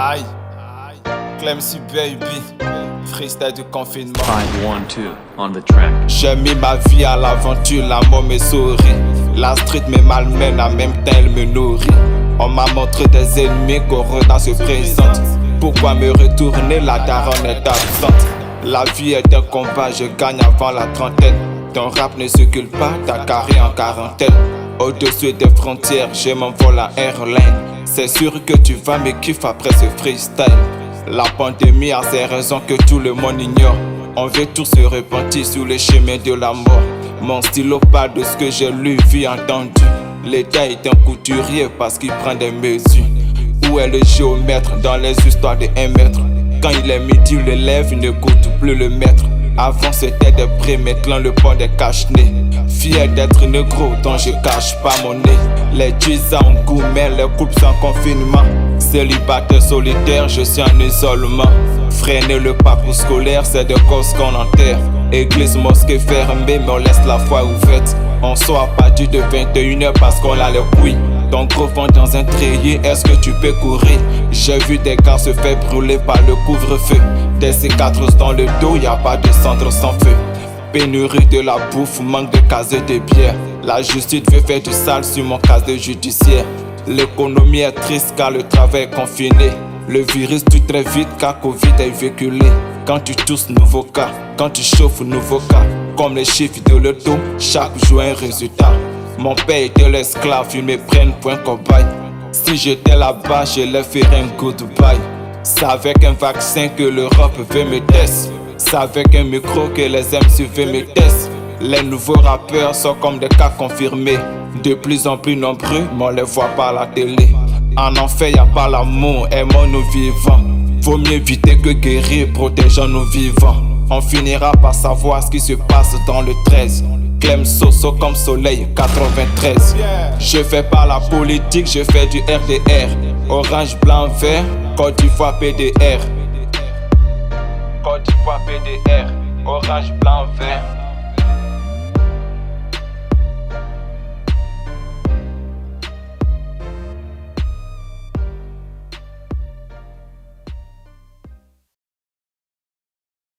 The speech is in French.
Aïe, Clemcy baby, freestyle du confinement. 512 on the track. J'ai mis ma vie à l'aventure, la mort me sourit. La street me malmène, en même temps elle me nourrit. On m'a montré des ennemis, Corona se présente. Pourquoi me retourner, la daronne est absente. La vie est un combat, je gagne avant la trentaine. Ton rap ne circule pas, ta carrière en quarantaine. Au-dessus des frontières, je m'envole en airline. C'est sûr que tu vas me kiffer après ce freestyle. La pandémie a ses raisons que tout le monde ignore. On veut tous se repentir sur le chemin de la mort. Mon stylo parle de ce que j'ai lu, vu, entendu. L'État est un couturier parce qu'il prend des mesures. Où est le géomètre dans les histoires de 1 mètre? Quand il est midi, l'élève il ne goûte plus le maître. Avant c'était des prix, maintenant le pont des cache-nez. Fier d'être négro dont je cache pas mon nez. Les 10 ans en goût, mais les couples sont en confinement. Célibataire solitaire, je suis en isolement. Freiner le parcours scolaire, c'est de causes qu'on enterre. Église, mosquée fermée, mais on laisse la foi ouverte. On sort à partir de 21h parce qu'on a les couilles. Ton gros ventre dans un treillis, est-ce que tu peux courir? J'ai vu des gars se faire brûler par le couvre-feu. Des cicatrices dans le dos, y a pas de centre sans feu. Pénurie de la bouffe, manque de casier de bière. La justice veut faire du sale sur mon casier judiciaire. L'économie est triste car le travail est confiné. Le virus tue très vite car Covid est véhiculé. Quand tu tousses, nouveau cas. Quand tu chauffes, nouveau cas. Comme les chiffres de l'auto, chaque jour un résultat. Mon père était l'esclave, ils me prennent pour un cobaye. Si j'étais là-bas, je leur ferais un goodbye. C'est avec un vaccin que l'Europe veut me tester. C'est avec un micro que les MC veulent me tester. Les nouveaux rappeurs sont comme des cas confirmés. De plus en plus nombreux, mais on les voit pas à la télé. En enfer, y a pas l'amour, aimons-nous vivants. Faut mieux éviter que guérir, protégeons nos vivants. On finira par savoir ce qui se passe dans le 13. Clem Soso comme soleil 93. Je fais pas la politique, je fais du RDR. Orange, blanc, vert, Côte d'Ivoire PDR. Côte d'Ivoire PDR. Orange, blanc, vert.